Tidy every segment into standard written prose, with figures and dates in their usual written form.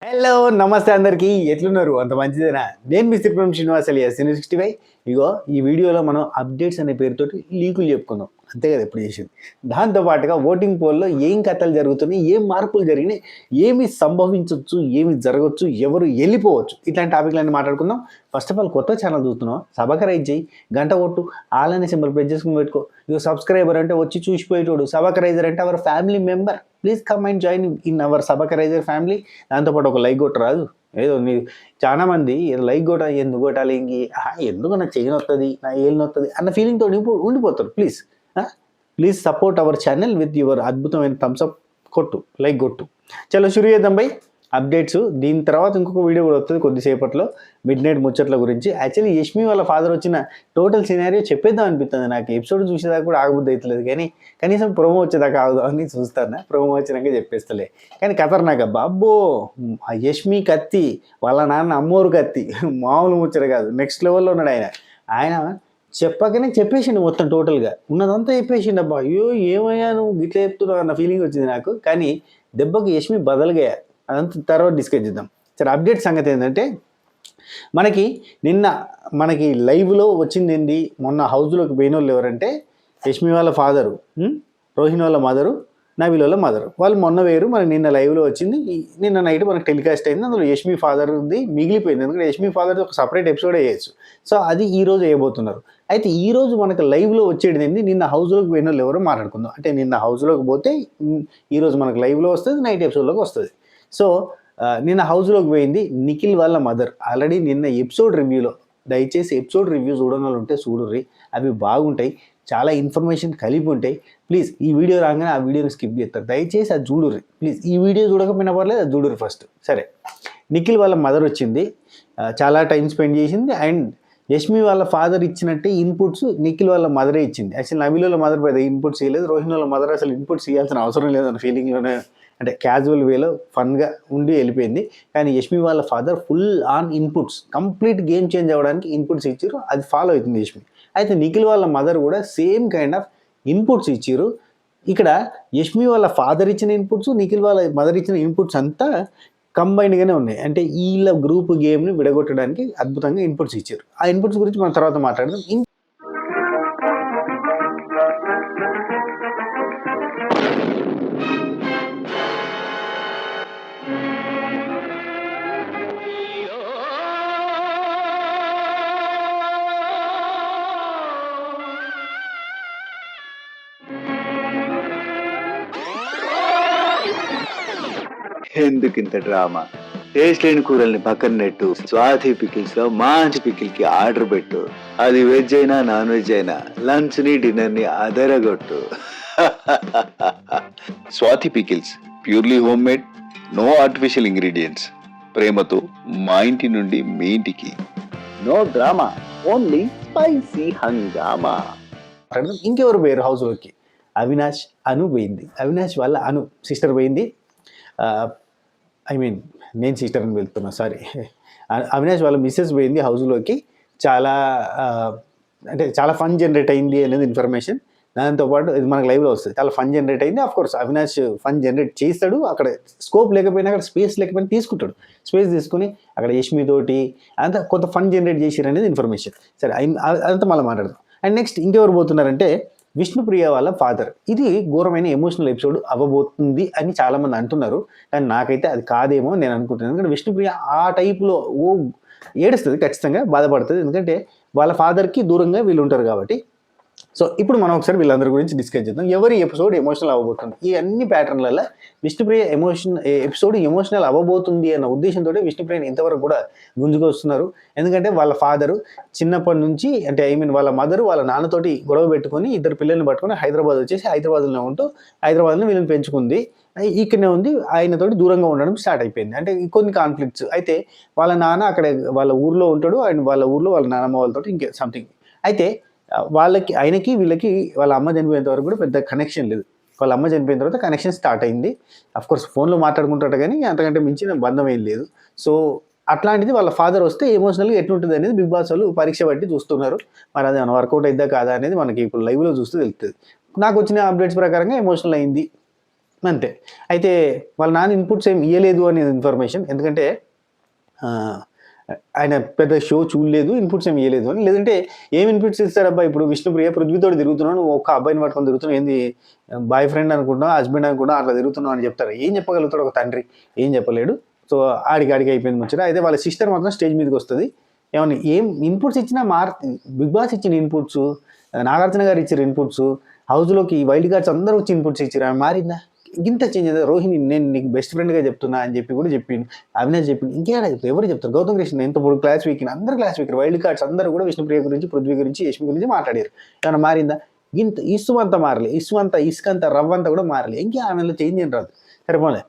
Hello నమస్తే అందరికీ ఎట్లున్నారు అంత మంచిదేనా నేను మీ శ్రీప్రమ్ శ్రీనివాస్ అలియాస్ సినీ 65 ఇగో ఈ వీడియోలో మనం అప్డేట్స్ అనే పేరుతోటి లీకులు చెప్పుకుందాం అంతే కదా ఎప్పుడు చేసింది దాంతో పాటుగా ఓటింగ్ పోల్లో ఏం కథలు జరుగుతున్నాయి ఏం మార్పులు జరిగినాయి ఏమి సంభవించవచ్చు ఏమి జరగవచ్చు ఎవరు వెళ్ళిపోవచ్చు ఇట్లాంటి టాపిక్లన్నీ మాట్లాడుకుందాం ఫస్ట్ ఆఫ్ ఆల్ కొత్త ఛానల్ చూస్తున్నావు సబ్స్క్రైబ్ చేయి గంట కొట్టు ఆల్ అనే సింబల్ ప్రెస్ చేసుకుని పెట్టుకో ఇక సబ్స్క్రైబర్ అంటే వచ్చి చూసిపోయేటోడు సబ్స్క్రైబర్ అంటే our family member please come and join in our subscriber family దాంతోపాటు ఒక లైక్ కొట్టరాదు ఏదో నీ చాలా మంది లైక్ కొట్ట ఎందుకు కొట్టాలి ఎందుకు నాకు చేయని వస్తుంది నా ఏళ్ళని వస్తుంది అన్న ఫీలింగ్తో ఉండిపోతారు please support our channel with your అద్భుతమైన థమ్స్అప్ కొట్టు లైక్ కొట్టు చలో షురు చేద్దాం బై అప్డేట్స్ దీని తర్వాత ఇంకొక వీడియో కూడా వస్తుంది కొద్దిసేపట్లో మిడ్ నైట్ ముచ్చట్ల గురించి యాక్చువల్లీ యష్మి వాళ్ళ ఫాదర్ వచ్చిన టోటల్ సినారియో చెప్పేద్దాం అనిపిస్తుంది నాకు ఎపిసోడ్ చూసేదాకా కూడా ఆగబుద్ధి అవుతలేదు కానీ కనీసం ప్రోమో వచ్చేదాకా ఆగుదాం అని చూస్తాను ప్రోమో వచ్చినాక చెప్పేస్తలే కానీ ఖతర్నాక్ అబ్బా అబ్బో యష్మి కత్తి వాళ్ళ నాన్న అమ్మోరు కత్తి మామూలు ముచ్చట కాదు నెక్స్ట్ లెవెల్లో ఉన్నాడు ఆయన చెప్పకనే చెప్పేసిండు మొత్తం టోటల్గా ఉన్నదంతా చెప్పేసిండు అబ్బా అయ్యో ఏమయ్యా నువ్వు గిట్లా చెప్తున్నావు అన్న ఫీలింగ్ వచ్చింది నాకు కానీ దెబ్బకి యష్మి బదలుగా అదంతా తర్వాత డిస్కస్ చేద్దాం సరే అప్డేట్ సంగతి ఏంటంటే మనకి లైవ్లో వచ్చింది ఏంది మొన్న హౌస్లోకి పోయిన వాళ్ళు ఎవరంటే యష్మి వాళ్ళ ఫాదరు రోహిణి వాళ్ళ మదరు నవీల్ వాళ్ళ మదరు వాళ్ళు మొన్న వేరు మనకి నిన్న లైవ్లో వచ్చింది నిన్న నైట్ మనకు టెలికాస్ట్ అయింది అందులో యష్మి ఫాదర్ ఉంది మిగిలిపోయింది ఎందుకంటే యష్మి ఫాదర్ది ఒక సపరేట్ ఎపిసోడే చేయొచ్చు సో అది ఈరోజు వేయబోతున్నారు అయితే ఈరోజు మనకు లైవ్లో వచ్చేది ఏంది నిన్న హౌస్లోకి పోయిన వాళ్ళు ఎవరో మాట్లాడుకుందాం అంటే నిన్న హౌస్లోకి పోతే ఈరోజు మనకు లైవ్లో వస్తుంది నైట్ ఎపిసోడ్లోకి వస్తుంది సో నిన్న హౌస్లోకి పోయింది నిఖిల్ వాళ్ళ మదర్ ఆల్రెడీ నిన్న ఎపిసోడ్ రివ్యూలో దయచేసి ఎపిసోడ్ రివ్యూ చూడని వాళ్ళు ఉంటే చూడుర్రి అవి బాగుంటాయి చాలా ఇన్ఫర్మేషన్ కలిపి ఉంటాయి ప్లీజ్ ఈ వీడియో రాగానే ఆ వీడియోని స్కిప్ చేస్తారు దయచేసి అది చూడుర్రి ప్లీజ్ ఈ వీడియో చూడకపోయినా పర్లేదు అది చూడుర్రి ఫస్ట్ సరే నిఖిల్ వాళ్ళ మదర్ వచ్చింది చాలా టైం స్పెండ్ చేసింది అండ్ యష్మి వాళ్ళ ఫాదర్ ఇచ్చినట్టే ఇన్పుట్స్ నిఖిల్ వాళ్ళ మదరే ఇచ్చింది యాక్చువల్లీ నవీల్ వాళ్ళ మదర్ పెద్ద ఇన్పుట్స్ ఇవ్వలేదు రోహిణి వాళ్ళ మదర్ అసలు ఇన్పుట్స్ ఇవ్వాల్సిన అవసరం లేదన్న ఫీలింగ్లోనే అంటే క్యాజువల్ వేలో ఫన్గా ఉండి వెళ్ళిపోయింది కానీ యష్మి వాళ్ళ father full on inputs complete game change అవ్వడానికి ఇన్పుట్స్ ఇచ్చారు అది ఫాలో అవుతుంది యష్మి అయితే నిఖిల్ వాళ్ళ మదర్ కూడా సేమ్ కైండ్ ఆఫ్ ఇన్పుట్స్ ఇచ్చారు ఇక్కడ యష్మి వాళ్ళ ఫాదర్ ఇచ్చిన ఇన్పుట్స్ నిఖిల్ వాళ్ళ మదర్ ఇచ్చిన ఇన్పుట్స్ అంతా కంబైన్డ్గానే ఉన్నాయి అంటే వీళ్ళ గ్రూప్ గేమ్ని విడగొట్టడానికి అద్భుతంగా ఇన్పుట్స్ ఇచ్చారు ఆ ఇన్పుట్స్ గురించి మనం తర్వాత మాట్లాడదాం ఎందుకింత డ్రామా టేస్ట్ లేని కూరల్ని పక్కన నెట్టు స్వాతి పికిల్స్ లో మంచి పికిల్ కి ఆర్డర్ పెట్టు అది వెజ్ అయినా నాన్ వెజ్ అయినా లంచ్ ని డిన్నర్ ని అదరగొట్టు Swathi pickles purely home made no artificial ingredients ప్రేమతో మా ఇంటి నుండి మీ ఇంటికి నో డ్రామా ఓన్లీ స్పైసీ హంగామా ఇంకెవరు పోయారు హౌస్లోకి అవినాష్ అను పోయింది అవినాష్ వాళ్ళ అను సిస్టర్ పోయింది నేను సిస్టర్ అని వెళ్తున్నా సారీ అవినాష్ వాళ్ళ మిస్సెస్ పోయింది హౌస్లోకి చాలా ఫన్ జనరేట్ అయింది అనేది ఇన్ఫర్మేషన్ దాంతోపాటు ఇది మనకు లైవ్లో వస్తుంది చాలా ఫన్ జనరేట్ అయింది ఆఫ్కోర్స్ అవినాష్ ఫన్ జనరేట్ చేస్తాడు అక్కడ స్కోప్ లేకపోయినా అక్కడ స్పేస్ లేకపోయినా తీసుకుంటాడు స్పేస్ తీసుకుని అక్కడ యష్మి తోటి అంతా కొంత ఫన్ జనరేట్ చేసారు అనేది ఇన్ఫర్మేషన్ సరే అదంతా మళ్ళీ మాట్లాడదాం అండ్ నెక్స్ట్ ఇంకెవరు పోతున్నారంటే విష్ణుప్రియ వాళ్ళ ఫాదర్ ఇది ఘోరమైన ఎమోషనల్ ఎపిసోడ్ అవ్వబోతుంది అని చాలామంది అంటున్నారు కానీ నాకైతే అది కాదేమో నేను అనుకుంటున్నాను ఎందుకంటే విష్ణుప్రియ ఆ టైప్లో ఏడుస్తుంది ఖచ్చితంగా బాధపడుతుంది ఎందుకంటే వాళ్ళ ఫాదర్కి దూరంగా వీళ్ళు ఉంటారు కాబట్టి సో ఇప్పుడు మనం ఒకసారి వీళ్ళందరి గురించి డిస్కస్ చేద్దాం ఎవరి ఎపిసోడ్ ఎమోషనల్ అవ్వబోతుంది ఈ అన్ని ప్యాటర్న్లలో విష్ణుప్రియ ఎపిసోడ్ ఎమోషనల్ అవ్వబోతుంది అన్న ఉద్దేశంతో విష్ణుప్రియని ఇంతవరకు కూడా గుంజుకొస్తున్నారు ఎందుకంటే వాళ్ళ ఫాదరు చిన్నప్పటి నుంచి అంటే వాళ్ళ మదరు వాళ్ళ నాన్నతోటి గొడవ పెట్టుకొని ఇద్దరు పిల్లల్ని పట్టుకొని హైదరాబాద్ వచ్చేసి హైదరాబాద్లో ఉంటూ హైదరాబాద్లో వీళ్ళని పెంచుకుంది ఇక్కడనే ఉంది ఆయనతోటి దూరంగా ఉండడం స్టార్ట్ అయిపోయింది అంటే కొన్ని కాన్ఫ్లిక్ట్స్ అయితే వాళ్ళ నాన్న అక్కడ వాళ్ళ ఊర్లో ఉంటాడు అండ్ వాళ్ళ ఊర్లో వాళ్ళ నాన్నమ్మ వాళ్ళతో ఇంకే సంథింగ్ అయితే ఆయనకి వీళ్ళకి వాళ్ళ అమ్మ చనిపోయేంత వరకు కూడా పెద్ద కనెక్షన్ లేదు వాళ్ళ అమ్మ చనిపోయిన తర్వాత కనెక్షన్ స్టార్ట్ అయింది అఫ్కోర్స్ ఫోన్లో మాట్లాడుకుంటాడు కానీ అంతకంటే మించిన బంధం ఏం లేదు సో అట్లాంటిది వాళ్ళ ఫాదర్ వస్తే ఎమోషనల్గా ఎట్లుంటుంది అనేది బిగ్ బాస్ వాళ్ళు పరీక్ష బట్టి చూస్తున్నారు మరి అది వర్కౌట్ అయిద్దా కాదా అనేది మనకి ఇప్పుడు లైవ్లో చూస్తే తెలుస్తుంది నాకు వచ్చిన అప్డేట్స్ ప్రకారంగా ఎమోషనల్ అయింది అంతే. అయితే వాళ్ళ నాన్న ఇన్పుట్స్ ఏమి ఇయ్యలేదు అనేది ఇన్ఫర్మేషన్. ఎందుకంటే ఆయన పెద్ద షో చూడలేదు, ఇన్పుట్స్ ఏమి ఇయ్యలేదు అని. లేదంటే ఏం ఇన్పుట్స్ ఇస్తారబ్బా, ఇప్పుడు విష్ణుప్రియ పృథ్వీతోటి తిరుగుతున్నావు, నువ్వు ఒక్క అబ్బాయిని పట్టుకొని తిరుగుతున్నావు, ఏంది బాయ్ ఫ్రెండ్ అనుకుంటున్నావు, హస్బెండ్ అనుకుంటున్నావు, అట్లా తిరుగుతున్నావు అని చెప్తారు. ఏం చెప్పగలుగుతాడు ఒక తండ్రి? ఏం చెప్పలేడు. సో ఆడికి అయిపోయింది ముచ్చట. అయితే వాళ్ళ సిస్టర్ మాత్రం స్టేజ్ మీదకి వస్తుంది. ఏమన్నా ఏం ఇన్పుట్స్ ఇచ్చినా బిగ్ బాస్ ఇచ్చిన ఇన్పుట్స్, నాగార్జున గారు ఇచ్చిన ఇన్పుట్స్, హౌస్లోకి వైల్డ్ కార్డ్స్ అందరూ వచ్చి ఇన్పుట్స్ ఇచ్చారు. ఆమె మారిందా? ఇంత చేంజ్ అవుతుంది. రోహిణి నేను నీకు బెస్ట్ ఫ్రెండ్గా చెప్తున్నా అని చెప్పి కూడా చెప్పింది. అవినాష్ చెప్పింది. ఇంకేడా చెప్తారు? ఎవరు చెప్తారు? గౌతమ్ కృష్ణ ఎంత పొడు క్లాస్ వీకిన, అందరూ క్లాస్ వీకర్. వైల్డ్ కార్డ్స్ అందరూ కూడా విష్ణుప్రియ గురించి, పృథ్వీ గురించి, యష్మి గురించి మాట్లాడారు. ఏమైనా మారిందా? ఇంత ఇసుమంతా మారలే, ఇసుకంతా రవ్వంతా కూడా మారలే. ఇంకా ఆమెలో చేంజ్ ఏం రాదు. సరిపోలే.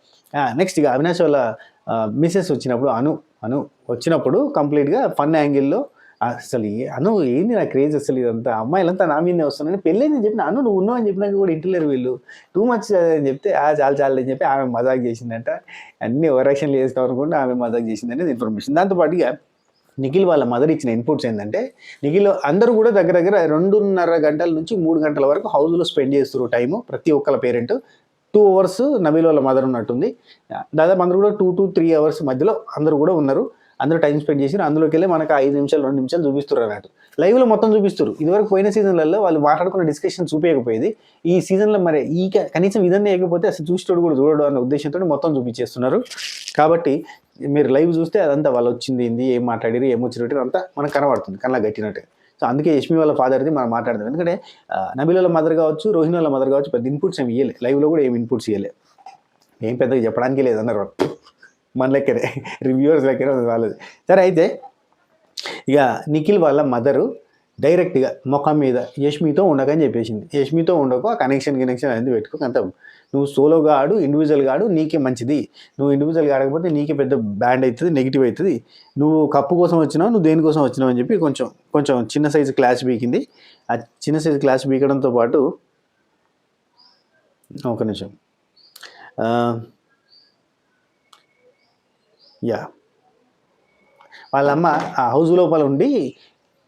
నెక్స్ట్ ఇక అవినాష్ వాళ్ళ మిస్సెస్ వచ్చినప్పుడు, అను వచ్చినప్పుడు కంప్లీట్గా ఫన్ యాంగిల్లో అసలు అను ఏంది నా క్రేజ్ అసలు ఇదంతా, అమ్మాయిలంతా నా మీదనే వస్తున్నాను, పెళ్ళైందని చెప్పిన అను నువ్వు ఉన్నావు అని చెప్పినాక కూడా ఇంటలేరు వీళ్ళు, టూ మచ్ అని చెప్తే చాలు అని చెప్పి ఆమె మజాక్ చేసిందంట. అన్ని ఓవరాక్షన్లు చేస్తాం అనుకుంటే ఆమె మజాక్ చేసిందనేది ఇన్ఫర్మేషన్. దాంతోపాటుగా నిఖిల్ వాళ్ళ మదర్ ఇచ్చిన ఇన్పుట్స్ ఏంటంటే, నిఖిల్ అందరూ కూడా దగ్గర 2.5 గంటల నుంచి 3 గంటల వరకు హౌస్లో స్పెండ్ చేస్తారు టైము. ప్రతి ఒక్కళ్ళ పేరెంట్ 2 అవర్స్ నబీల్ వాళ్ళ మదర్ ఉన్నట్టుంది. దాదాపు అందరూ కూడా 2 to 3 అవర్స్ మధ్యలో అందరూ కూడా ఉన్నారు. అందరూ టైం స్పెండ్ చేసి అందులోకి వెళ్ళి మనకు 5 నిమిషాలు 2 నిమిషాలు చూపిస్తారు అన్నట్టు. లైవ్లో మొత్తం చూపిస్తారు. ఇదివరకు పోయిన సీజన్లలో వాళ్ళు మాట్లాడుకున్న డిస్కషన్ చూపించకపోయేది. ఈ సీజన్లో మరి కనీసం ఇదన్నీ వేయకపోతే అసలు చూసేటోడు కూడా చూడడం అన్న ఉద్దేశంతో మొత్తం చూపించేస్తున్నారు. కాబట్టి మీరు లైవ్ చూస్తే అదంతా వాళ్ళు వచ్చింది ఏంది, ఏం మాట్లాడారు, ఏం వచ్చినట్టు అంతా మనకు కనబడుతుంది, కన్నా గట్టినట్టు. సో అందుకే యష్మి వాళ్ళ ఫాదర్ది మనం మాట్లాడదాం. ఎందుకంటే నబీల్ వాళ్ళ మదర్ కావచ్చు, రోహిణి వాళ్ళ మదర్ కావచ్చు, పెద్ద ఇన్పుట్స్ ఏమి ఇవ్వలే. లైవ్లో కూడా ఏం ఇన్పుట్స్ ఇవ్వలే, ఏం పెద్దగా చెప్పడానికి లేదన్నారు. మన లెక్కనే, రివ్యూవర్స్ లెక్కనే వాళ్ళది. సరే, అయితే ఇక నిఖిల్ వాళ్ళ మదరు డైరెక్ట్గా ముఖం మీద యష్మితో ఉండకని చెప్పేసింది. యష్మితో ఉండకు, ఆ కనెక్షన్ అనేది పెట్టుకో, అంత నువ్వు సోలోగా ఆడు, ఇండివిజువల్గా ఆడు, నీకే మంచిది. నువ్వు ఇండివిజువల్గా ఆడకపోతే నీకే పెద్ద బ్యాండ్ అవుతుంది, నెగిటివ్ అవుతుంది. నువ్వు కప్పు కోసం వచ్చినావు, నువ్వు దేనికోసం వచ్చినావు అని చెప్పి కొంచెం చిన్న సైజు క్లాస్ బీకింది. ఆ చిన్న సైజు క్లాస్ బీకడంతో పాటు ఒక నిమిషం వాళ్ళమ్మ ఆ హౌస్ లోపల ఉండి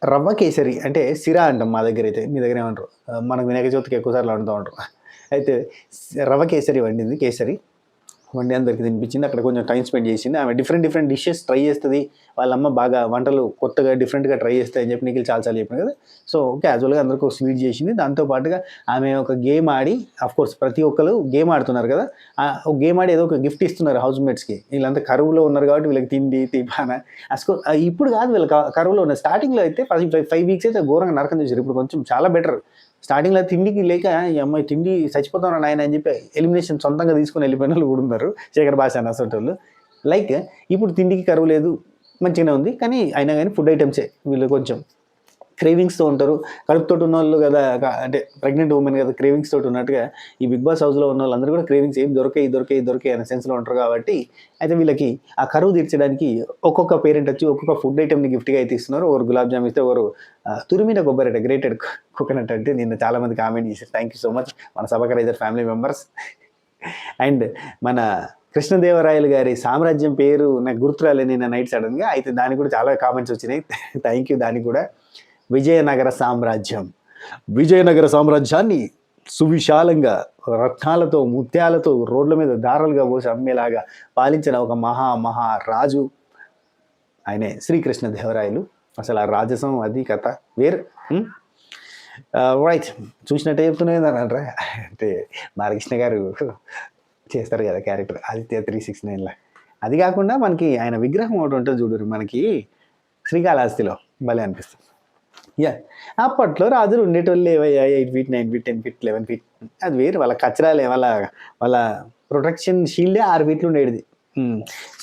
రవ్వ కేసరి అంటే సిరా అంటాం మా దగ్గర అయితే, మీ దగ్గర ఏమంటారు, మనకు వినాయక చవితికి ఎక్కువసార్లు వండుతూ ఉంటారు. అయితే రవ్వ కేసరి వండింది. కేసరి వండి అందరికి తినిపించింది. అక్కడ కొంచెం టైం స్పెండ్ చేసింది. ఆమె డిఫరెంట్ డిషెస్ ట్రై చేస్తుంది. వాళ్ళమ్మ బాగా వంటలు కొత్తగా డిఫరెంట్గా ట్రై చేస్తాయి అని చెప్పి నిఖిల్ చాలా చెప్పిన కదా. సో క్యాజువల్గా అందరికీ ఒక స్వీట్ చేసింది. దాంతోపాటుగా ఆమె ఒక గేమ్ ఆడి, కోర్స్ ప్రతి ఒక్కరు గేమ్ ఆడుతున్నారు కదా, ఒక గేమ్ ఆడి ఏదో ఒక గిఫ్ట్ ఇస్తున్నారు హౌస్ మేట్స్కి. వీళ్ళంతా కరువులో ఉన్నారు కాబట్టి వీళ్ళకి తిండి తీపాన అసలు ఇప్పుడు కాదు, వీళ్ళు కరువులో ఉన్నారు. స్టార్టింగ్లో అయితే 5 వీక్స్ అయితే ఘోరంగా నరకం చేశారు. ఇప్పుడు కొంచెం చాలా బెటర్. స్టార్టింగ్లో తిండికి లేక ఈ అమ్మాయి తిండి చచ్చిపోతాను నాయన అని చెప్పి ఎలిమినేషన్ సొంతంగా తీసుకొని వెళ్ళిపోయిన వాళ్ళు కూడా ఉన్నారు, శేఖర్ భాష అన్న అసలు. లైక్ ఇప్పుడు తిండికి కరువు లేదు, మంచిగానే ఉంది. కానీ అయినా కానీ ఫుడ్ ఐటమ్సే వీళ్ళు కొంచెం క్రేవింగ్స్తో ఉంటారు. కడుపుతో ఉన్న వాళ్ళు కదా, అంటే ప్రెగ్నెంట్ ఉమెన్ కదా, క్రేవింగ్స్ తోటి ఉన్నట్టుగా ఈ బిగ్ బాస్ హౌస్లో ఉన్న వాళ్ళందరూ కూడా క్రేవింగ్స్ ఏం దొరికాయి అనే సెన్స్లో ఉంటారు. కాబట్టి అయితే వీళ్ళకి ఆ కరువు తీర్చడానికి ఒక్కొక్క పేరెంట్ వచ్చి ఒక్కొక్క ఫుడ్ ఐటమ్ని గిఫ్ట్గా అయితే ఇస్తున్నారు. ఒకరు గులాబ్ జామ్ ఇస్తే, ఒకరు తురిమిన కొబ్బరి గ్రేటెడ్ కోకోనట్ అంటే నిన్న చాలామంది కామెంట్ చేశారు. థ్యాంక్ యూ సో మచ్ మన సబకరైజర్ ఫ్యామిలీ మెంబర్స్. అండ్ మన కృష్ణదేవరాయలు గారి సామ్రాజ్యం పేరు నాకు గుర్తురాలే నిన్న నైట్ సడన్గా, అయితే దానికి కూడా చాలా కామెంట్స్ వచ్చినాయి. Thank you. దానికి కూడా విజయనగర సామ్రాజ్యాన్ని సువిశాలంగా రత్నాలతో ముత్యాలతో రోడ్ల మీద దారాలుగా పోసి అమ్మేలాగా పాలించిన ఒక మహారాజు ఆయనే శ్రీకృష్ణదేవరాయలు. అసలు ఆ రాజసం అది కథ వేరు. రైట్, చూసినట్టే చెప్తున్నాయి అంటారా, అంటే బాలకృష్ణ గారు చేస్తారు కదా క్యారెక్టర్ ఆదిత్య 369లా. అది కాకుండా మనకి ఆయన విగ్రహం ఒకటి ఉంటుంది చూడరు, మనకి శ్రీకాళహస్తిలో భలే అనిపిస్తుంది. అప్పట్లో రాజులు ఉండేటోళ్ళు 8 feet 9 feet 10 feet 11 feet, అది వేరు. వాళ్ళ కచరాలే, వాళ్ళ ప్రొటెక్షన్ షీల్డే 6 feet ఉండేది.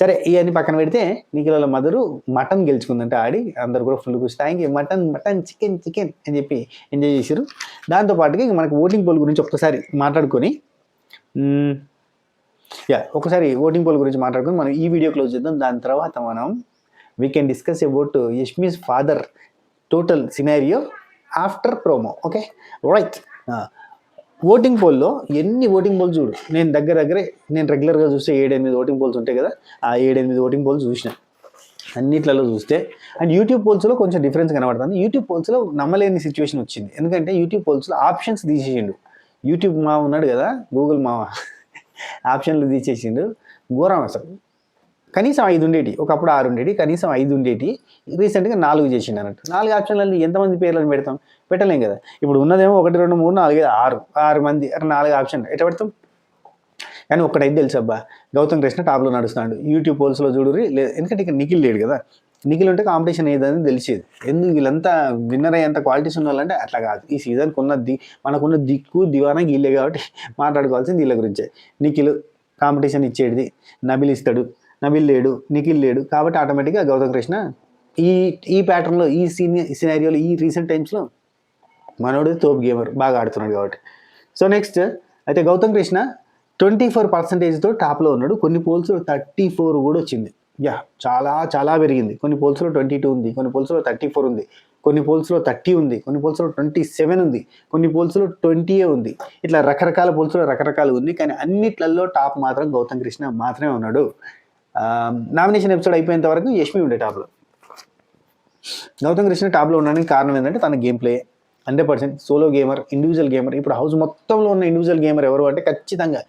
సరే, ఇవన్నీ పక్కన పెడితే నిఖిల్ వాళ్ళ మదరు మటన్ గెలుచుకుందంటే ఆడి, అందరు కూడా ఫుల్ ఖుషి. థ్యాంక్ యూ మటన్ చికెన్ అని చెప్పి ఎంజాయ్ చేశారు. దాంతోపాటుగా ఇక మనకు ఓటింగ్ పోల్ గురించి ఒక్కసారి మాట్లాడుకొని ఓటింగ్ పోల్ గురించి మాట్లాడుకొని మనం ఈ వీడియో క్లోజ్ చేద్దాం. దాని తర్వాత మనం we can discuss about Yashmi's father total scenario after promo. Okay, right. Voting పోల్లో ఎన్ని ఓటింగ్ పోల్స్ చూడు, నేను నేను రెగ్యులర్గా చూస్తే 7-8 ఓటింగ్ పోల్స్ ఉంటాయి కదా, ఆ 7-8 ఓటింగ్ పోల్స్ చూసిన అన్నిట్లలో చూస్తే. అండ్ యూట్యూబ్ పోల్స్లో కొంచెం డిఫరెన్స్ కనబడుతుంది. యూట్యూబ్ పోల్స్లో నమ్మలేని సిచ్యువేషన్ వచ్చింది. ఎందుకంటే యూట్యూబ్ పోల్స్లో ఆప్షన్స్ తీసేసిండు. యూట్యూబ్ మావ ఉన్నాడు కదా, గూగుల్ మావ, ఆప్షన్లు తీసేసిండు. ఘోరం అసలు. కనీసం 5 ఉండేటి, ఒకప్పుడు 6 ఉండేటి, కనీసం 5 ఉండేటి, రీసెంట్గా 4 చేసిండు అన్నట్టు. 4 ఆప్షన్లలో ఎంతమంది పేర్లను పెడతాం? పెట్టలేం కదా. ఇప్పుడు ఉన్నదేమో 1 2 3 4 5 6 మంది, 4 ఆప్షన్ ఎట్లా పెడతాం? కానీ ఒక్కటైతే తెలుసు అబ్బా, గౌతమ్ కృష్ణ టాప్లో నడుస్తున్నాడు. యూట్యూబ్ పోల్స్లో చూడుర్రి. ఎందుకంటే ఇక్కడ నిఖిల్ లేడు కదా. నిఖిల్ ఉంటే కాంపిటీషన్ ఏదని తెలిసేది. ఎందుకు వీళ్ళంతా విన్నర్ అయ్యేంత క్వాలిటీస్ ఉన్న వాళ్ళంటే అట్లా కాదు. ఈ సీజన్కి మనకున్న దిక్కు దివానా గీలే కాబట్టి మాట్లాడుకోవాల్సింది వీళ్ళ గురించే. నిఖిల్ కాంపిటీషన్ ఇచ్చేది, నబిల్ ఇస్తాడు, నబిల్ లేడు, నిఖిల్ లేడు, కాబట్టి ఆటోమేటిక్గా గౌతమ్ కృష్ణ ఈ ప్యాటర్న్లో, ఈ సినారియోలో, ఈ రీసెంట్ టైమ్స్లో మనోడు తోపు గేమర్, బాగా ఆడుతున్నాడు కాబట్టి. సో నెక్స్ట్ అయితే గౌతమ్ కృష్ణ 24%తో టాప్లో ఉన్నాడు. కొన్ని పోల్స్లో 34 కూడా వచ్చింది. చాలా చాలా పెరిగింది. కొన్ని పోల్స్లో 22 ఉంది, కొన్ని పోల్స్లో 34 ఉంది, కొన్ని పోల్స్లో 30 ఉంది, కొన్ని పోల్స్లో 27 ఉంది, కొన్ని పోల్స్లో 20 ఉంది. ఇట్లా రకరకాల పోల్స్లో రకరకాలు ఉంది. కానీ అన్నిట్లలో టాప్ మాత్రం గౌతమ్ కృష్ణ మాత్రమే ఉన్నాడు. నామినేషన్ ఎపిసోడ్ అయిపోయేంత వరకు యష్మి ఉండే టాప్లో. గౌతమ్ కృష్ణ టాప్లో ఉండడానికి కారణం ఏంటంటే తన game play 100%. Solo gamer, individual gamer. ఇప్పుడు హౌస్ మొత్తంలో ఉన్న ఇండివిజువల్ గేమర్ ఎవరు అంటే ఖచ్చితంగా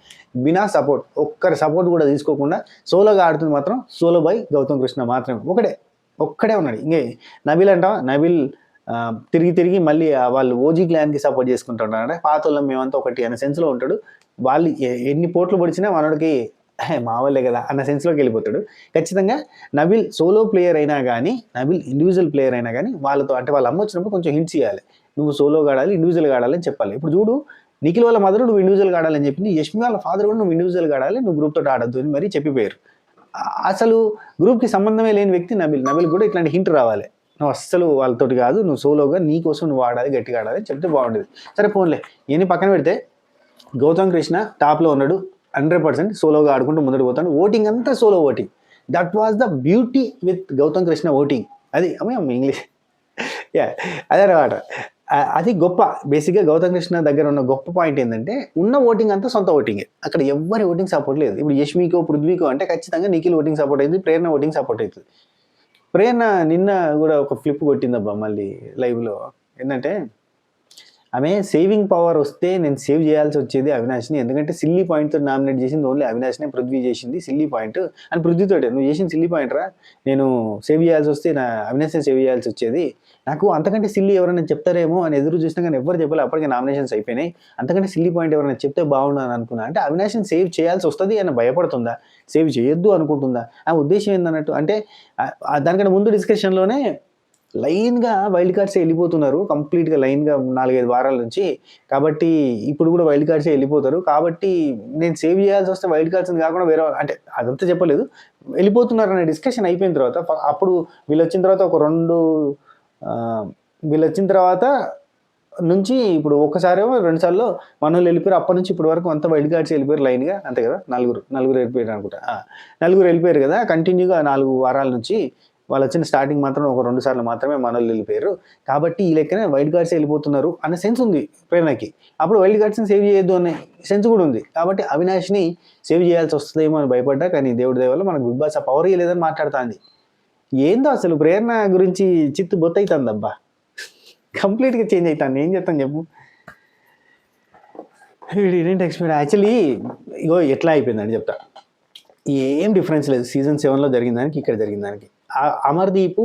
బినా సపోర్ట్, ఒక్కరి సపోర్ట్ కూడా తీసుకోకుండా సోలోగా ఆడుతుంది మాత్రం సోలో బై గౌతమ్ కృష్ణ మాత్రమే. ఒక్కడే ఉన్నాడు. ఇంకే నబిల్ అంటావా, నబిల్ తిరిగి మళ్ళీ వాళ్ళు ఓజీ క్లాన్కి సపోర్ట్ చేసుకుంటున్నారు. అంటే పాత వాళ్ళం మేమంతా ఒకటి అనే సెన్స్లో ఉంటాడు. వాళ్ళు ఎన్ని పోట్లు పొడిచినా మనోడికి మా వాళ్ళే కదా అన్న సెన్స్లోకి వెళ్ళిపోతాడు. ఖచ్చితంగా నబిల్ సోలో ప్లేయర్ అయినా కానీ, నబిల్ ఇండివిజువల్ ప్లేయర్ అయినా కానీ వాళ్ళతో అంటే వాళ్ళ అమ్మ వచ్చినప్పుడు కొంచెం హింట్స్ ఇవ్వాలి. నువ్వు సోలోగా ఆడాలి, ఇండివిజువల్గా ఆడాలని చెప్పాలి. ఇప్పుడు చూడు, నిఖిల్ వాళ్ళ మదర్ నువ్వు ఇండివిజువల్గా ఆడాలని చెప్పింది, యష్మి వాళ్ళ ఫాదర్ కూడా నువ్వు ఇండివిజువల్గా ఆడాలి, నువ్వు గ్రూప్తో ఆడద్దు అని మరీ చెప్పిపోయారు. అసలు గ్రూప్కి సంబంధమే లేని వ్యక్తి నబిల్ కూడా ఇట్లాంటి హింట్ రావాలి. నువ్వు అస్సలు వాళ్ళతోటి కాదు, నువ్వు సోలోగా నీ కోసం నువ్వు ఆడాలి, గట్టిగా ఆడాలి అని చెప్తే బాగుండేది. సరే పోన్లే, ఇవన్నీ పక్కన పెడితే గౌతమ్ కృష్ణ టాప్లో ఉన్నాడు. 100% సోలోగా ఆడుకుంటూ ముందుకు పోతాడు. ఓటింగ్ అంతా solo voting. That was the beauty with Gautam Krishna voting. అది ఇంగ్లీష్ అదే అనమాట. అది గొప్ప. బేసిక్గా గౌతమ్ కృష్ణ దగ్గర ఉన్న గొప్ప పాయింట్ ఏంటంటే ఉన్న ఓటింగ్ అంతా సొంత ఓటింగే. అక్కడ ఎవరి ఓటింగ్ సపోర్ట్ లేదు. ఇప్పుడు యష్మికో పృథ్వీకో అంటే ఖచ్చితంగా నిఖిల్ ఓటింగ్ సపోర్ట్ అవుతుంది, ప్రేరణ ఓటింగ్ సపోర్ట్ అవుతుంది. ప్రేరణ నిన్న కూడా ఒక ఫ్లిప్ కొట్టిందబ్బా మళ్ళీ లైవ్లో. ఏంటంటే ఆమె సేవింగ్ పవర్ వస్తే నేను సేవ్ చేయాల్సి వచ్చేది అవినాష్ని, ఎందుకంటే సిల్లీ పాయింట్తో నామినేట్ చేసింది ఓన్లీ అవినాష్నే, పృథ్వీ చేసింది సిల్లీ పాయింట్ అని పృథ్వీతోటే. నువ్వు చేసింది సిల్లీ పాయింట్ రా, నేను సేవ్ చేయాల్సి వస్తే నా అవినాష్నే సేవ్ చేయాల్సి వచ్చేది, నాకు అంతకంటే సిల్లీ ఎవరైనా చెప్తారేమో అని ఎదురు చూసినా కానీ ఎవరు చెప్పాలి. అప్పటికే నామినేషన్స్ అయిపోయినాయి, అంతకంటే సిల్లీ పాయింట్ ఎవరైనా చెప్తే బాగుండని అనుకున్నా. అంటే అవినాష్ని సేవ్ చేయాల్సి వస్తుంది అని భయపడుతుందా, సేవ్ చేయొద్దు అనుకుంటుందా, ఆ ఉద్దేశం ఏందన్నట్టు. అంటే దానికంటే ముందు డిస్కషన్లోనే లైన్గా వైల్డ్ కార్డ్సే వెళ్ళిపోతున్నారు, కంప్లీట్గా లైన్గా 4-5 వారాల నుంచి. కాబట్టి ఇప్పుడు కూడా వైల్డ్ కార్డ్సే వెళ్ళిపోతారు. కాబట్టి నేను సేవ్ చేయాల్సి వస్తే వైల్డ్ కార్డ్స్ కాకుండా వేరే అంటే అదంతా చెప్పలేదు, వెళ్ళిపోతున్నారు అనే డిస్కషన్ అయిపోయిన తర్వాత అప్పుడు వీళ్ళు వచ్చిన తర్వాత నుంచి ఇప్పుడు ఒక్కసారేమో 2 సార్లు మనోళ్ళు వెళ్ళిపోయారు. అప్పటి నుంచి ఇప్పటి వరకు అంతా వైల్డ్ కార్డ్స్ వెళ్ళిపోయారు లైన్గా, అంతే కదా. నలుగురు వెళ్ళిపోయారు అనుకుంటా. 4 వెళ్ళిపోయారు కదా కంటిన్యూగా 4 వారాల నుంచి. వాళ్ళు వచ్చిన స్టార్టింగ్ మాత్రం ఒక 2 సార్లు మాత్రమే మనోళ్ళు వెళ్ళిపోయారు. కాబట్టి ఈ లెక్కనే వైల్డ్ కార్డ్స్ వెళ్ళిపోతున్నారు అనే సెన్స్ ఉంది ప్రేరణకి. అప్పుడు వైల్డ్ కార్డ్స్ని సేవ్ చేయొద్దు అనే సెన్స్ కూడా ఉంది. కాబట్టి అవినాష్ని సేవ్ చేయాల్సి వస్తుందేమో అని భయపడ్డా. కానీ దేవుడి దయ వల్ల మనకు బిగ్ బాస్ ఆ పవర్ ఇవ్వలేదని మాట్లాడుతుంది. ఏందో అసలు ప్రేరణ గురించి చిత్తు బొత్తవుతుంది అబ్బా, కంప్లీట్గా చేంజ్ అవుతాను. ఏం చెప్తాను చెప్పు. ఇదేంటి ఎక్స్పీరియన్స్ యాక్చువల్లీ ఇగో ఎట్లా అయిపోయిందని చెప్తా. ఏం డిఫరెన్స్ లేదు సీజన్ 7లో జరిగిన దానికి ఇక్కడ జరిగిన దానికి. అమర్దీప్,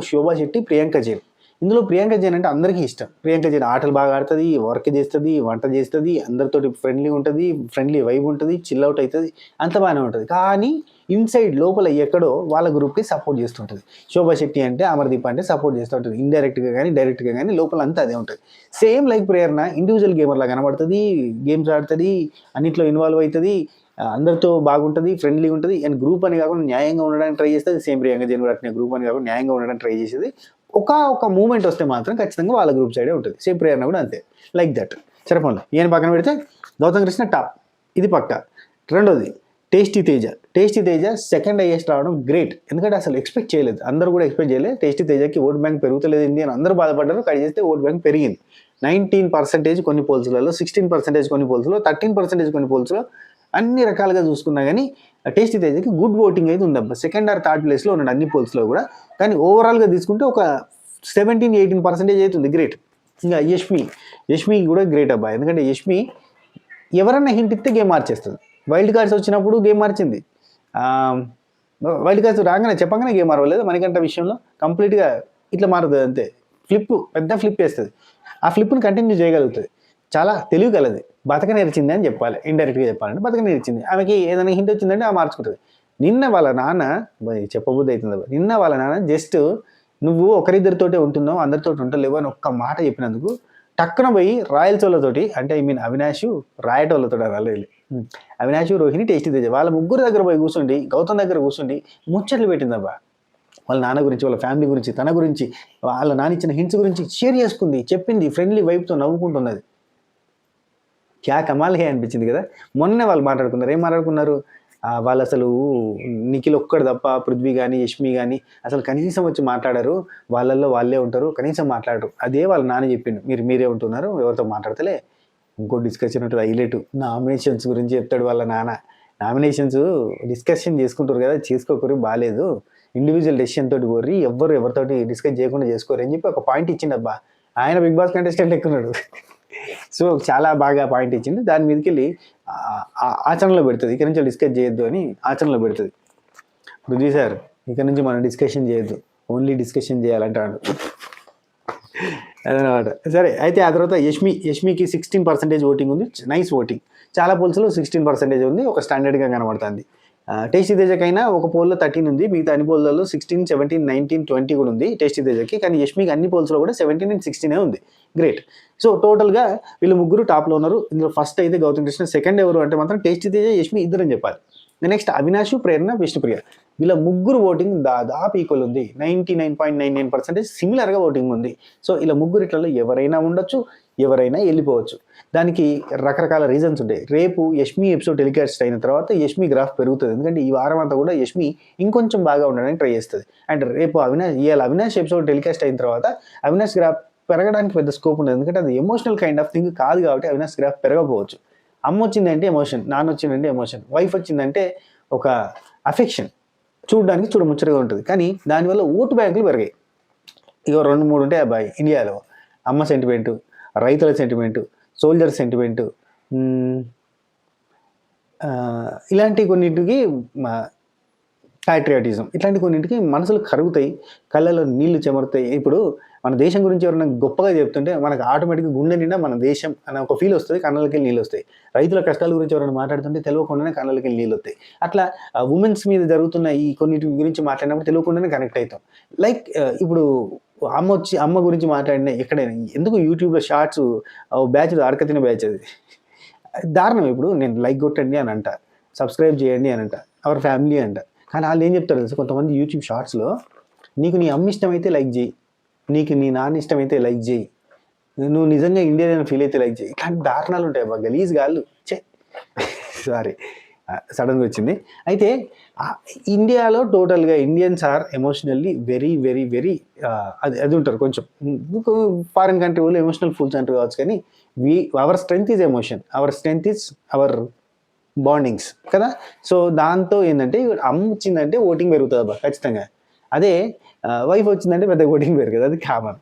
శోభా శెట్టి, ప్రియాంక జైన్. ఇందులో ప్రియాంక జైన్ అంటే అందరికీ ఇష్టం. ప్రియాంక జైన్ ఆటలు బాగా ఆడుతుంది, వర్క్ చేస్తుంది, వంట చేస్తుంది, అందరితోటి ఫ్రెండ్లీ ఉంటుంది, ఫ్రెండ్లీ వైబ్ ఉంటుంది, చిల్ అవుట్ అవుతుంది, అంత బాగానే ఉంటుంది. కానీ ఇన్సైడ్ లోపల ఎక్కడో వాళ్ళ గ్రూప్కి సపోర్ట్ చేస్తుంటుంది. శోభా శెట్టి అంటే అమర్దీప్ అంటే సపోర్ట్ చేస్తూ ఉంటుంది, ఇండైరెక్ట్గా కానీ డైరెక్ట్గా కానీ లోపల అంతా అదే ఉంటుంది. సేమ్ లైక్ ప్రేరణ ఇండివిజువల్ గేమర్లా కనబడుతుంది, గేమ్స్ ఆడుతుంది, అన్నింటిలో ఇన్వాల్వ్ అవుతుంది, అందరితో బాగుంటుంది, ఫ్రెండ్లీ ఉంటుంది. అండ్ గ్రూప్ అని కాకుండా న్యాయంగా ఉండడానికి ట్రై చేస్తుంది. సేమ్ ప్రియాంక జైన్ కూడా అట్నే గ్రూప్ అని కాకుండా న్యాయంగా ఉండడానికి ట్రై చేసేది. ఒక మూమెంట్ వస్తే మాత్రం ఖచ్చితంగా వాళ్ళ గ్రూప్ సైడే ఉంటుంది. సేమ్ ప్రేరణ కూడా అంతే, లైక్ దట్. సరిపోలే ఈయన పక్కన పెడితే గౌతమ్ కృష్ణ టాప్, ఇది పక్క. రెండోది టేస్టీ తేజ సెకండ్ హైయెస్ట్ రావడం గ్రేట్. ఎందుకంటే అసలు ఎక్స్పెక్ట్ చేయలేదు, అందరూ కూడా ఎక్స్పెక్ట్ చేయలేదు. టేస్టీ తేజకి ఓట్ బ్యాంక్ పెరుగుతలేదు అని అందరూ బాధపడ్డారు. కట్ చేస్తే ఓట్ బ్యాంక్ పెరిగింది. 19% కొన్ని పోల్స్లలో, 16% కొన్ని పోల్స్లో, 13% కొన్ని పోల్స్లో. అన్ని రకాలుగా చూసుకున్నా కానీ టేస్టీ తేజకి గుడ్ ఓటింగ్ అయితే ఉందబ్బా. 2nd or 3rd ప్లేస్లో ఉన్నాడు అన్ని పోల్స్లో కూడా. కానీ ఓవరాల్గా తీసుకుంటే ఒక 17-18% అవుతుంది, గ్రేట్. ఇంకా యష్మి కూడా గ్రేట్ అబ్బా. ఎందుకంటే యష్మి ఎవరన్నా హింట్ ఇస్తే గేమ్ మార్చేస్తుంది. వైల్డ్ కార్డ్స్ వచ్చినప్పుడు గేమ్ మార్చింది. వైల్డ్ కార్డ్స్ రాగానే చెప్పగానే గేమ్ మారవలేదు మణికంఠ విషయంలో. కంప్లీట్గా ఇట్లా మారుతుంది అంతే. పెద్ద ఫ్లిప్ వేస్తుంది. ఆ ఫ్లిప్ని కంటిన్యూ చేయగలుగుతుంది. చాలా తెలివి కలది. బతక నేర్చింది అని చెప్పాలి. ఇండైరెక్ట్గా చెప్పాలంటే బతక నేర్చింది. ఆమెకి ఏదైనా హింట్ వచ్చిందంటే ఆ మార్చుకుంటుంది. నిన్న వాళ్ళ నాన్న చెప్పబుద్ధి అవుతుంది. నిన్న వాళ్ళ నాన్న జస్ట్ నువ్వు ఒకరిద్దరితోటే ఉంటున్నావు, అందరితో ఉంటలేవు అని ఒక్క మాట చెప్పినందుకు టక్కున పోయి రాయల్స్ వాళ్ళతోటి, అంటే అవినాష్ రాయట్ వాళ్ళతో రాలేదు, అవినాష్, రోహిణి, టేస్టీ తేజ వాళ్ళ ముగ్గురు దగ్గర పోయి కూర్చుండి, గౌతమ్ దగ్గర కూర్చుండి ముచ్చట్లు పెట్టిందబ్బా. వాళ్ళ నాన్న గురించి, వాళ్ళ ఫ్యామిలీ గురించి, తన గురించి, వాళ్ళ నాన్న ఇచ్చిన హింట్స్ గురించి షేర్ చేసుకుంది, చెప్పింది, ఫ్రెండ్లీ వైపుతో నవ్వుకుంటున్నది. క్యా కమాల్ హే అనిపించింది కదా. మొన్నే వాళ్ళు మాట్లాడుకున్నారు. ఏం మాట్లాడుకున్నారు? వాళ్ళు అసలు నిఖిల్ ఒక్కడు తప్ప పృథ్వీ కానీ యష్మి కానీ అసలు కనీసం వచ్చి మాట్లాడరు, వాళ్ళల్లో వాళ్ళే ఉంటారు, కనీసం మాట్లాడరు. అదే వాళ్ళ నాన్న చెప్పిండు, మీరే ఉంటున్నారు, ఎవరితో మాట్లాడతలే. ఇంకో డిస్కషన్ ఉంటుంది, హైలైట్ నామినేషన్స్ గురించి చెప్తాడు వాళ్ళ నాన్న. నామినేషన్స్ డిస్కషన్ చేసుకుంటారు కదా, చేసుకోకూరి బాగాలేదు, ఇండివిజువల్ డెసిషన్ తోటి కోరి ఎవరితోటి డిస్కస్ చేయకుండా చేసుకోరు అని చెప్పి ఒక పాయింట్ ఇచ్చిండబ్బా. ఆయన బిగ్ బాస్ కంటెస్టెంట్ ఎక్కున్నాడు. సో చాలా బాగా పాయింట్ ఇచ్చింది. దాని మీదకి వెళ్ళి ఆచరణలో పెడుతుంది. ఇక నుంచి డిస్కస్ చేయొద్దు అని ఆచరణలో పెడుతుంది. పృథ్వీ సార్ ఇక నుంచి మనం డిస్కషన్ చేయొద్దు, ఓన్లీ డిస్కషన్ చేయాలంటాడు అదనమాట. సరే, అయితే ఆ తర్వాత యష్మికి 16% ఓటింగ్ ఉంది. Nice voting. చాలా పోల్స్లో 16% ఉంది, ఒక స్టాండర్డ్గా కనబడుతుంది. టేస్టీ తేజకైనా ఒక పోల్లో 13 ఉంది, మిగతా అన్ని పోల్లలో 16, 17, 19, 20 కూడా ఉంది టేస్టీ తేజకి. కానీ యష్మికి అన్ని పోల్స్లో కూడా 17 and 16 ఉంది. గ్రేట్. సో టోటల్గా వీళ్ళు ముగ్గురు టాప్లో ఉన్నారు. ఇందులో ఫస్ట్ అయితే గౌతమ్ కృష్ణ, సెకండ్ ఎవరు అంటే మాత్రం టేస్టీ తేజ, యష్మి ఇద్దరని చెప్పాలి. నెక్స్ట్ అవినాష్, ప్రేరణ, విష్ణుప్రియ, వీళ్ళ ముగ్గురు ఓటింగ్ దాదాపు ఈక్వల్ ఉంది. 99.99% సిమిలర్గా ఓటింగ్ ఉంది. సో ఇలా ముగ్గురు ఇట్లలో ఎవరైనా ఉండొచ్చు, ఎవరైనా వెళ్ళిపోవచ్చు. దానికి రకరకాల రీజన్స్ ఉంటాయి. రేపు యష్మి ఎపిసోడ్ టెలికాస్ట్ అయిన తర్వాత యష్మి గ్రాఫ్ పెరుగుతుంది. ఎందుకంటే ఈ వారం అంతా కూడా యష్మి ఇంకొంచెం బాగా ఉండడానికి ట్రై చేస్తుంది. అండ్ రేపు అవినాష్ ఎపిసోడ్ టెలికాస్ట్ అయిన తర్వాత అవినాష్ గ్రాఫ్ పెరగడానికి పెద్ద స్కోప్ ఉండదు. ఎందుకంటే అది ఎమోషనల్ కైండ్ ఆఫ్ థింగ్ కాదు కాబట్టి అవినాష్ గ్రాఫ్ పెరగకపోవచ్చు. అమ్మ వచ్చిందంటే ఎమోషన్, నాన్న వచ్చిందంటే ఎమోషన్, వైఫ్ వచ్చిందంటే ఒక అఫెక్షన్, చూడడానికి చూడముచ్చటగా ఉంటుంది. కానీ దానివల్ల ఓటు బ్యాంకులు పెరిగాయి. ఇక 2-3 ఉంటాయి అబ్బాయి ఇండియాలో. అమ్మ సెంటిమెంటు, రైతుల సెంటిమెంటు, సోల్జర్ సెంటిమెంటు, ఇలాంటి కొన్నింటికి ప్యాట్రియాటిజం, ఇట్లాంటి కొన్నింటికి మనసులు కరుగుతాయి, కళ్ళలో నీళ్లు చెమరుతాయి. ఇప్పుడు మన దేశం గురించి ఎవరైనా గొప్పగా చెప్తుంటే మనకు ఆటోమేటిక్గా గుండె నిండా మన దేశం అనే ఒక ఫీల్ వస్తుంది, కళ్ళకి నీళ్ళు వస్తాయి. రైతుల కష్టాల గురించి ఎవరైనా మాట్లాడుతుంటే తెలియకుండానే కళ్ళకి నీళ్ళు వస్తాయి. అట్లా ఉమెన్స్ మీద జరుగుతున్న ఈ కొన్నిటి గురించి మాట్లాడినప్పుడు తెలియకుండానే కనెక్ట్ అవుతాం. లైక్ ఇప్పుడు అమ్మ గురించి మాట్లాడిన ఎక్కడైనా ఎందుకు యూట్యూబ్లో షార్ట్స్ బ్యాచ్ అడకతిన బ్యాచ్ అది దారుణం. ఇప్పుడు నేను లైక్ కొట్టండి అని అంట, సబ్స్క్రైబ్ చేయండి అని అంట, అవర్ ఫ్యామిలీ అంట. కానీ వాళ్ళు ఏం చెప్తారు తెలుసు, కొంతమంది యూట్యూబ్ షార్ట్స్లో నీకు నీ అమ్మ ఇష్టమైతే లైక్ చేయి, నీకు నీ నాన్న ఇష్టమైతే లైక్ చేయి, నువ్వు నిజంగా ఇండియన్ ఫీల్ అయితే లైక్ చేయి. ఇట్లాంటి దారుణాలు ఉంటాయి అబ్బా, గలీజ్ గాళ్ళు. సారీ సడన్గా వచ్చింది. అయితే ఇండియాలో టోటల్గా Indians are emotionally very very very అది ఉంటారు కొంచెం. ఫారిన్ కంట్రీ వాళ్ళు ఎమోషనల్ ఫుల్స్ అంటారు కావచ్చు, కానీ our strength is emotion, our strength is our bondings కదా. సో దాంతో ఏంటంటే అమ్మ వచ్చిందంటే ఓటింగ్ పెరుగుతుంది అబ్బా ఖచ్చితంగా. అదే వైఫ్ వచ్చిందంటే పెద్ద ఓటింగ్ పెరుగుతుంది, అది కామన్.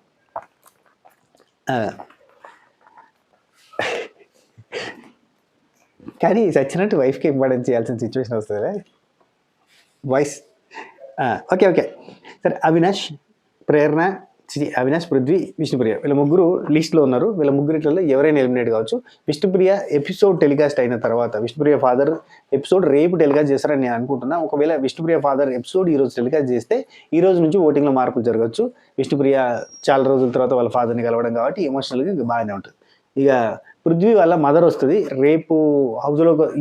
కానీ చచ్చినట్టు వైఫ్కి ఇంపార్టెన్స్ చేయాల్సిన సిచ్యువేషన్ వస్తుంది వాయిస్. ఓకే సరే, అవినాష్, పృథ్వీ, విష్ణుప్రియ వీళ్ళ ముగ్గురు లిస్ట్లో ఉన్నారు. వీళ్ళ ముగ్గురిలో ఎవరైనా ఎలిమినేట్ కావచ్చు. విష్ణుప్రియ ఎపిసోడ్ టెలికాస్ట్ అయిన తర్వాత, విష్ణుప్రియ ఫాదర్ ఎపిసోడ్ రేపు టెలికాస్ట్ చేస్తారని నేను అనుకుంటున్నా. ఒకవేళ విష్ణుప్రియ ఫాదర్ ఎపిసోడ్ ఈరోజు టెలికాస్ట్ చేస్తే ఈ రోజు నుంచి ఓటింగ్లో మార్పులు జరగచ్చు. విష్ణుప్రియ చాలా రోజుల తర్వాత వాళ్ళ ఫాదర్ని కలవడం కాబట్టి ఎమోషనల్గా బాగానే ఉంటుంది. ఇక పృథ్వీ వాళ్ళ మదర్ వస్తుంది రేపు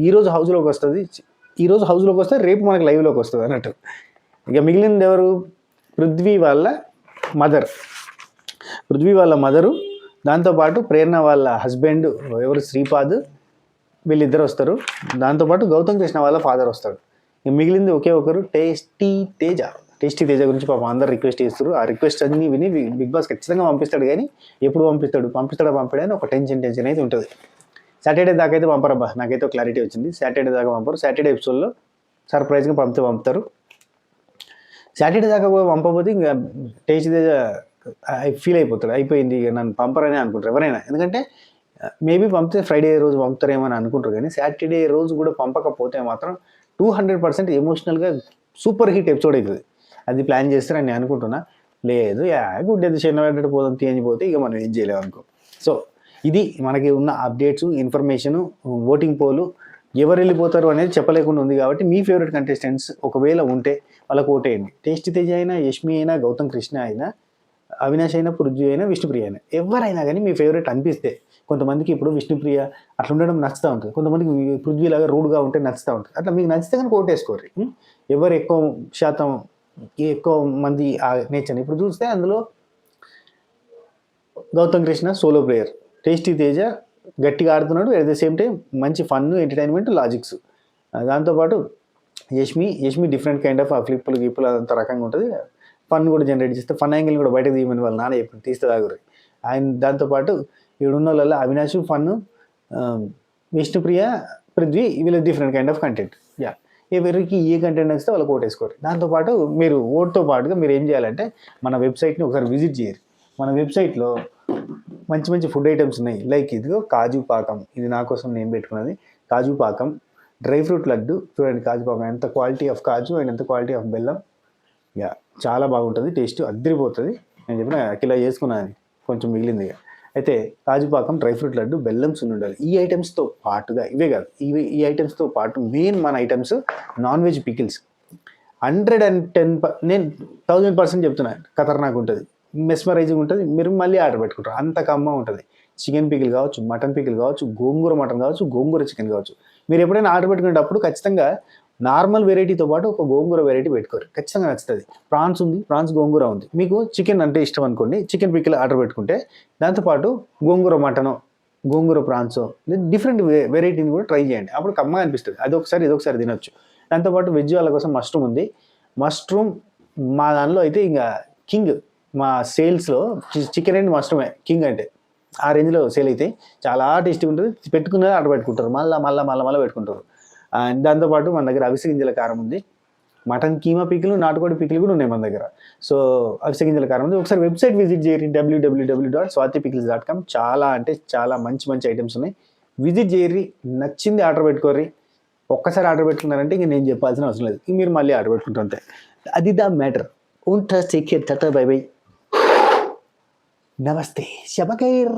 ఈరోజు హౌస్లోకి వస్తే రేపు మనకి లైవ్లోకి వస్తుంది అన్నట్టు. ఇక మిగిలింది ఎవరు? పృథ్వీ వాళ్ళ మదరు, దాంతోపాటు ప్రేరణ వాళ్ళ హస్బెండ్ ఎవరు శ్రీపాద్, వీళ్ళిద్దరు వస్తారు. దాంతోపాటు గౌతమ్ కృష్ణ వాళ్ళ ఫాదర్ వస్తాడు. ఇక మిగిలింది ఒకే ఒకరు, టేస్టీ తేజ గురించి పాపం అందరు రిక్వెస్ట్ చేస్తారు. ఆ రిక్వెస్ట్ అన్ని విని బిగ్ బాస్ ఖచ్చితంగా పంపిస్తాడు. కానీ ఎప్పుడు పంపిస్తాడని ఒక టెన్షన్ అయితే ఉంటుంది. సాటర్డే దాకా అయితే పంపరబ్బా, నాకైతే క్లారిటీ వచ్చింది. సాటర్డే దాకా పంపరు. సాటర్డే ఎపిసోడ్లో సర్ప్రైజ్గా పంపుతారు. సాటర్డే దాకా కూడా పంపకపోతే ఇంకా టేస్టీ తేజ ఫీల్ అయిపోతాడు, అయిపోయింది ఇక నన్ను పంపరని అనుకుంటారు ఎవరైనా. ఎందుకంటే మేబీ పంపితే ఫ్రైడే రోజు పంపుతారేమో అని అనుకుంటారు, కానీ సాటర్డే రోజు కూడా పంపకపోతే మాత్రం 200% ఎమోషనల్గా సూపర్ హిట్ ఎపిసోడ్ అవుతుంది. అది ప్లాన్ చేస్తారని నేను అనుకుంటున్నా. లేదు గుడ్డెది చిన్న పోదాం తీయనిపోతే ఇక మనం ఏం చేయలేము అనుకో. సో ఇది మనకి ఉన్న అప్డేట్స్, ఇన్ఫర్మేషను, ఓటింగ్ పోలు ఎవరు వెళ్ళిపోతారు అనేది చెప్పలేకుండా ఉంది. కాబట్టి మీ ఫేవరెట్ కంటెస్టెంట్స్ ఒకవేళ ఉంటే వాళ్ళకి ఓటేయండి. టేస్టీ తేజ అయినా, యష్మి అయినా, గౌతమ్ కృష్ణ అయినా, అవినాష్ అయినా, పృథ్వీ అయినా, విష్ణుప్రియ అయినా, ఎవరైనా కానీ మీ ఫేవరెట్ అనిపిస్తే, కొంతమందికి ఇప్పుడు విష్ణుప్రియ అట్లా ఉండడం నచ్చుతూ ఉంటుంది, కొంతమందికి పృథ్వీలాగా రూడ్గా ఉంటే నచ్చుతూ ఉంటుంది. అట్లా మీకు నచ్చితే కనుక ఓటేసుకోరు. ఎవరు ఎక్కువ శాతం ఎక్కువ మంది ఆ నేచర్ని ఇప్పుడు చూస్తే అందులో Gautam Krishna solo player, tasty Teja గట్టిగా ఆడుతున్నాడు, అట్ ద సేమ్ టైం మంచి ఫన్, ఎంటర్టైన్మెంట్, లాజిక్స్. దాంతోపాటు యష్మి డిఫరెంట్ కైండ్ ఆఫ్ ఫ్లిప్పులు గిప్పులు అదంత రకంగా ఉంటుంది. ఫన్ కూడా జనరేట్ చేస్తే, ఫన్ యాంగిల్ కూడా బయటకు తీయమని వాళ్ళ నాన్న చెప్పి తీస్తే తాగురు ఆయన. దాంతోపాటు ఉన్న వాళ్ళ అవినాష్ ఫన్, విష్ణుప్రియ, పృథ్వీ, వీళ్ళ డిఫరెంట్ కైండ్ ఆఫ్ కంటెంట్. ఎవరికి ఏ కంటెంట్ నచ్చితే వాళ్ళకి ఓటేసుకోరు. దాంతోపాటు మీరు ఓటుతో పాటుగా మీరు ఏం చేయాలంటే మన వెబ్సైట్ని ఒకసారి విజిట్ చేయరు. మన వెబ్సైట్లో మంచి మంచి ఫుడ్ ఐటమ్స్ ఉన్నాయి. లైక్ ఇదిగో కాజు పాకం, ఇది నా కోసం నేను పెట్టుకున్నది. కాజు పాకం, డ్రై ఫ్రూట్ లడ్డు చూడండి. కాజు పాకం ఎంత క్వాలిటీ ఆఫ్ కాజు అండ్ ఎంత క్వాలిటీ ఆఫ్ బెల్లం. చాలా బాగుంటుంది, టేస్ట్ అద్దరిపోతుంది. నేను చెప్పిన కిలో చేసుకున్నాను, కొంచెం మిగిలింది. అయితే కాజు పాకం, డ్రై ఫ్రూట్ లడ్డు, బెల్లం సున్నుండాలి. ఈ ఐటమ్స్తో పాటుగా ఇవే కాదు, ఈ ఐటమ్స్తో పాటు మెయిన్ మన ఐటమ్స్ నాన్ వెజ్ పికిల్స్. 110 నేను 1000% చెప్తున్నాను, ఖతర్నాక్ ఉంటుంది, మెస్మరైజింగ్ ఉంటుంది. మీరు మళ్ళీ ఆర్డర్ పెట్టుకుంటారు, అంత కమ్మ ఉంటుంది. చికెన్ పికిల్ కావచ్చు, మటన్ పికిల్ కావచ్చు, గోంగూర మటన్ కావచ్చు, గోంగూర చికెన్ కావచ్చు. మీరు ఎప్పుడైనా ఆర్డర్ పెట్టుకునేటప్పుడు ఖచ్చితంగా నార్మల్ వెరైటీతో పాటు ఒక గోంగూర వెరైటీ పెట్టుకోరు, ఖచ్చితంగా నచ్చుతుంది. ప్రాన్స్ ఉంది, ప్రాన్స్ గోంగూర ఉంది. మీకు చికెన్ అంటే ఇష్టం అనుకోండి, చికెన్ పికిల్ ఆర్డర్ పెట్టుకుంటే దాంతోపాటు గోంగూర మటనో, గోంగూర ప్రాన్సో, డిఫరెంట్ వెరైటీని కూడా ట్రై చేయండి. అప్పుడు కమ్మగా అనిపిస్తుంది. ఇదొకసారి తినొచ్చు. దాంతోపాటు వెజ్ వాళ్ళ కోసం మష్రూమ్ ఉంది. మష్రూమ్ మా దానిలో అయితే ఇంకా కింగ్, మా సేల్స్లో చికెన్ అండ్ మష్రూమే కింగ్. అంటే ఆ రేంజ్లో సేల్ అయితే చాలా టేస్టీగా ఉంటుంది. పెట్టుకున్నది ఆర్డర్ పెట్టుకుంటారు, మళ్ళీ పెట్టుకుంటారు. అండ్ దాంతోపాటు మన దగ్గర అవిసె గింజల కారం ఉంది, మటన్ కీమా పికిలు, నాటుకోడి పికిలు కూడా ఉన్నాయి మన దగ్గర. సో అవిసె గింజల కారం ఉంది. ఒకసారి వెబ్సైట్ విజిట్ చేయరు, www.swatipikils.com. చాలా అంటే చాలా మంచి మంచి ఐటమ్స్ ఉన్నాయి, విజిట్ చేయరి. నచ్చింది ఆర్డర్ పెట్టుకోర్రి. ఒక్కసారి ఆర్డర్ పెట్టుకున్నారంటే ఇంక నేను చెప్పాల్సిన అవసరం లేదు, ఇంక మీరు మళ్ళీ ఆర్డర్ పెట్టుకుంటారు అంతే. అది ద మ్యాటర్. ఉంటా, take care, Tata, by by, నమస్తే, శబకైర్.